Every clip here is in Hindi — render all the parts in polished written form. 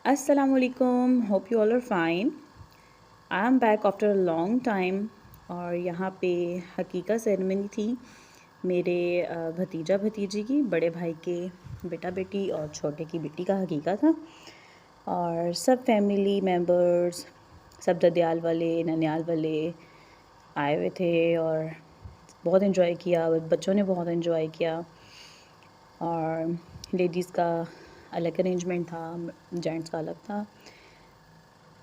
असलकुम, hope you all are fine. I am back after a long time. और यहाँ पे हकीका सेरेमनी थी मेरे भतीजा भतीजी की, बड़े भाई के बेटा बेटी और छोटे की बेटी का हकीका था। और सब फैमिली मेम्बर्स, सब ददियाल वाले ननियाल वाले आए हुए थे और बहुत इन्जॉय किया। बच्चों ने बहुत इन्जॉय किया और लेडीज़ का अलग अरेंजमेंट था, जेंट्स का अलग था।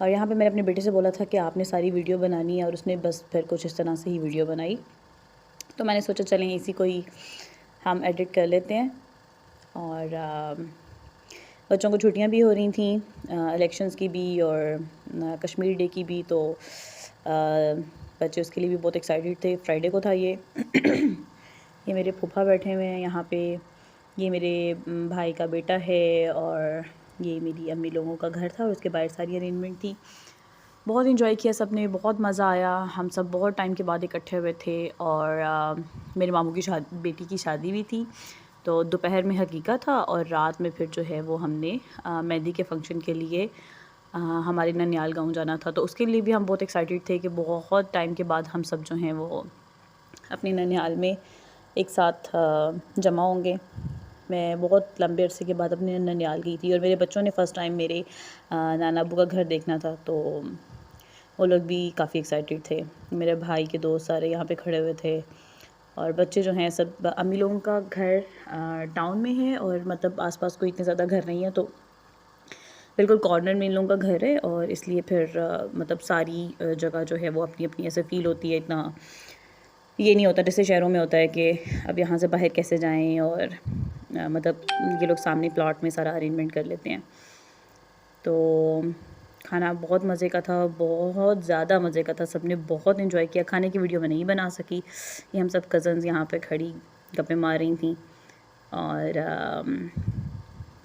और यहाँ पे मैंने अपने बेटे से बोला था कि आपने सारी वीडियो बनानी है और उसने बस फिर कुछ इस तरह से ही वीडियो बनाई। तो मैंने सोचा चलें इसी को ही हम एडिट कर लेते हैं। और बच्चों को छुट्टियाँ भी हो रही थी, इलेक्शंस की भी और कश्मीर डे की भी, तो बच्चे उसके लिए भी बहुत एक्साइटेड थे। फ्राइडे को था ये। ये मेरे फूफा बैठे हुए हैं यहाँ पे, ये मेरे भाई का बेटा है और ये मेरी अम्मी लोगों का घर था और उसके बाहर सारी अरेंजमेंट थी। बहुत इन्जॉय किया सब ने, बहुत मज़ा आया। हम सब बहुत टाइम के बाद इकट्ठे हुए थे और मेरे मामू की बेटी की शादी भी थी। तो दोपहर में हकीका था और रात में फिर जो है वो हमने मेहंदी के फंक्शन के लिए हमारे ननियाल गाँव जाना था। तो उसके लिए भी हम बहुत एक्साइटेड थे कि बहुत टाइम के बाद हम सब जो हैं वो अपने ननियाल में एक साथ जमा होंगे। मैं बहुत लंबे अरसे के बाद अपने ननियाल गई थी और मेरे बच्चों ने फ़र्स्ट टाइम मेरे नाना अब्बू का घर देखना था, तो वो लोग भी काफ़ी एक्साइटेड थे। मेरे भाई के दोस्त सारे यहाँ पे खड़े हुए थे और बच्चे जो हैं सब, अम्मी लोगों का घर टाउन में है और मतलब आसपास कोई इतने ज़्यादा घर नहीं है, तो बिल्कुल कॉर्नर में इन लोगों का घर है और इसलिए फिर मतलब सारी जगह जो है वो अपनी अपनी ऐसे फ़ील होती है। इतना ये नहीं होता जैसे शहरों में होता है कि अब यहाँ से बाहर कैसे जाएं और मतलब ये लोग सामने प्लॉट में सारा अरेंजमेंट कर लेते हैं। तो खाना बहुत मज़े का था, बहुत ज़्यादा मज़े का था। सब ने बहुत इन्जॉय किया। खाने की वीडियो मैं नहीं बना सकी, ये हम सब कज़न्स यहाँ पे खड़ी गप्पे मार रही थी और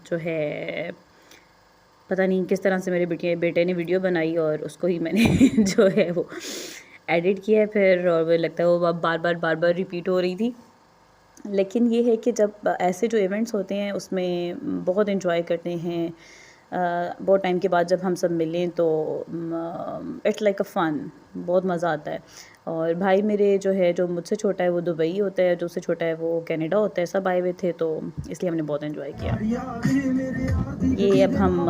जो है पता नहीं किस तरह से मेरे बेटे ने वीडियो बनाई और उसको ही मैंने जो है वो एडिट किया है फिर, और मुझे लगता है वो बार बार रिपीट हो रही थी। लेकिन ये है कि जब ऐसे जो इवेंट्स होते हैं उसमें बहुत इन्जॉय करते हैं। बहुत टाइम के बाद जब हम सब मिलें तो इट्स लाइक अ फ़न, बहुत मज़ा आता है। और भाई मेरे जो है, जो मुझसे छोटा है वो दुबई होता है, जो उससे छोटा है वो कनाडा होता है। सब आए हुए थे तो इसलिए हमने बहुत इन्जॉय किया। ये अब हम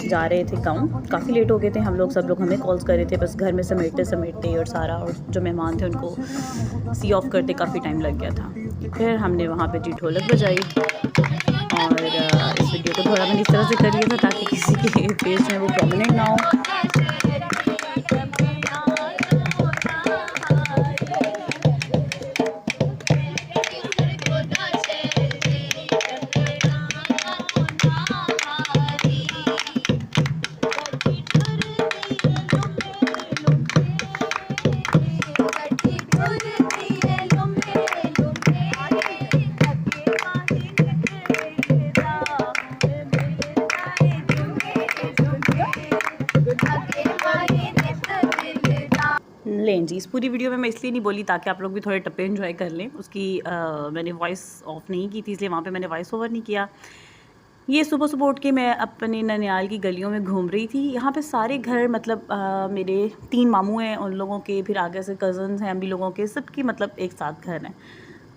जा रहे थे गाँव, काफ़ी लेट हो गए थे हम लोग, सब लोग हमें कॉल्स कर रहे थे, बस घर में समेटते समेटते और सारा, और जो मेहमान थे उनको सी ऑफ करते काफ़ी टाइम लग गया था। फिर हमने वहाँ पे जी ढोलक बजाई और इस वीडियो को थोड़ा मैंने इस तरह से कर लिया था ताकि किसी के फेस में वो प्रोमिनेंट ना हो। लें जी, इस पूरी वीडियो में मैं इसलिए नहीं बोली ताकि आप लोग भी थोड़े टप्पे एंजॉय कर लें। उसकी मैंने वॉइस ऑफ नहीं की थी, इसलिए वहाँ पे मैंने वॉइस ओवर नहीं किया। ये सुबह सुबह उठ के मैं अपने ननियाल की गलियों में घूम रही थी। यहाँ पे सारे घर मतलब मेरे 3 मामू हैं, उन लोगों के, फिर आगे से कज़न्स हैं अम्मी लोगों के, सबकी मतलब एक साथ घर हैं।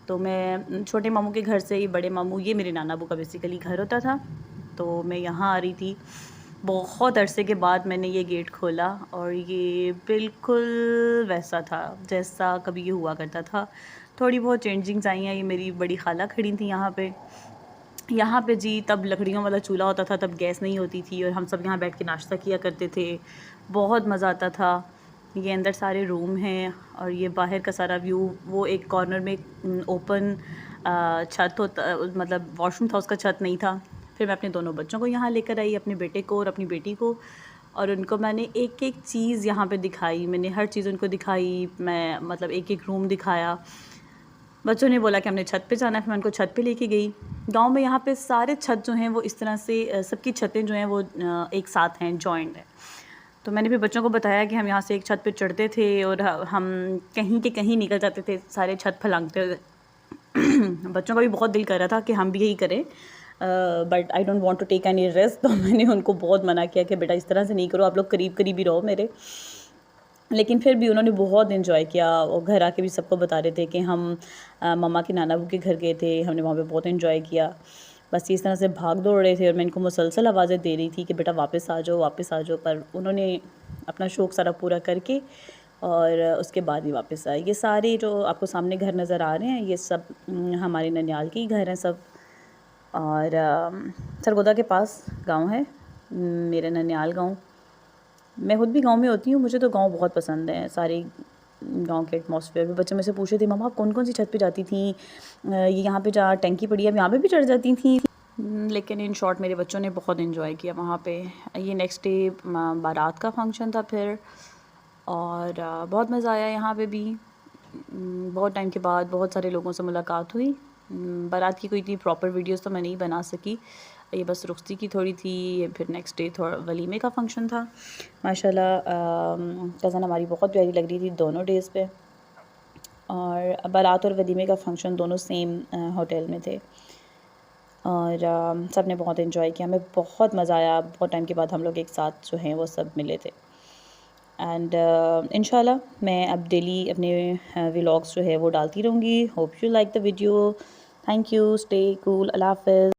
तो मैं छोटे मामू के घर से ही बड़े मामू, ये मेरे नाना अबू का बेसिकली घर होता था, तो मैं यहाँ आ रही थी। बहुत अरसे के बाद मैंने ये गेट खोला और ये बिल्कुल वैसा था जैसा कभी ये हुआ करता था। थोड़ी बहुत चेंजिंग्स आई हैं। ये मेरी बड़ी खाला खड़ी थी यहाँ पे जी। तब लकड़ियों वाला चूल्हा होता था, तब गैस नहीं होती थी और हम सब यहाँ बैठ के नाश्ता किया करते थे। बहुत मज़ा आता था। ये अंदर सारे रूम हैं और ये बाहर का सारा व्यू, वो एक कॉर्नर में ओपन छत होता, मतलब वॉशरूम था, उसका छत नहीं था। फिर मैं अपने दोनों बच्चों को यहाँ लेकर आई, अपने बेटे को और अपनी बेटी को, और उनको मैंने एक एक चीज़ यहाँ पे दिखाई। मैंने हर चीज़ उनको दिखाई। मैं मतलब एक एक रूम दिखाया। बच्चों ने बोला कि हमने छत पे जाना है, फिर मैं उनको छत पे लेके गई। गांव में यहाँ पे सारे छत जो हैं वो इस तरह से, सबकी छतें जो हैं वो एक साथ हैं, जॉइंट हैं। तो मैंने फिर बच्चों को बताया कि हम यहाँ से एक छत पे चढ़ते थे और हम कहीं के कहीं निकल जाते थे सारे छत फलांगते हुए। बच्चों का भी बहुत दिल कर रहा था कि हम भी यही करें। But I don't want to take any risk. तो मैंने उनको बहुत मना किया कि बेटा इस तरह से नहीं करो, आप लोग करीब करीब ही रहो मेरे। लेकिन फिर भी उन्होंने बहुत इन्जॉय किया और घर आके भी सबको बता रहे थे कि हम मम्मा के नाना के घर गए थे, हमने वहाँ पे बहुत इन्जॉय किया। बस इस तरह से भाग दौड़ रहे थे और मैं इनको मुसलसल आवाज़ें दे रही थी कि बेटा वापस आ जाओ, वापस आ जाओ। पर उन्होंने अपना शौक़ सारा पूरा करके और उसके बाद ही वापस आए। ये सारे जो आपको सामने घर नज़र आ रहे हैं, ये सब हमारे ननिहाल के ही घर हैं सब। और सरगोदा के पास गाँव है मेरा ननिहाल गाँव। मैं खुद भी गाँव में होती हूँ, मुझे तो गाँव बहुत पसंद है। सारे गाँव के एटमॉस्फेयर में बच्चे मुझसे पूछे थे, मम्मा आप कौन कौन सी छत पे जाती थी, ये यहाँ पे जहाँ टंकी पड़ी है, अब यहाँ पे भी चढ़ जाती थी। लेकिन इन शॉर्ट मेरे बच्चों ने बहुत इन्जॉय किया वहाँ पे। ये नेक्स्ट डे बारात का फंक्शन था फिर, और बहुत मज़ा आया यहाँ पे भी। बहुत टाइम के बाद बहुत सारे लोगों से मुलाकात हुई। बारात की कोई इतनी प्रॉपर वीडियोस तो मैं नहीं बना सकी, ये बस रुखसती की थोड़ी थी। फिर नेक्स्ट डे थोड़ा वलीमे का फंक्शन था। माशाल्लाह कज़न हमारी बहुत प्यारी लग रही थी दोनों डेज़ पे। और बारात और वलीमे का फंक्शन दोनों सेम होटल में थे और सब ने बहुत इन्जॉय किया। हमें बहुत मज़ा आया, बहुत टाइम के बाद हम लोग एक साथ जो हैं वो सब मिले थे। एंड इंशाल्लाह मैं अब डेली अपने व्लॉग्स जो है वो डालती रहूँगी। Hope you like the video. Thank you. Stay cool. अल्लाह हाफ़िज़।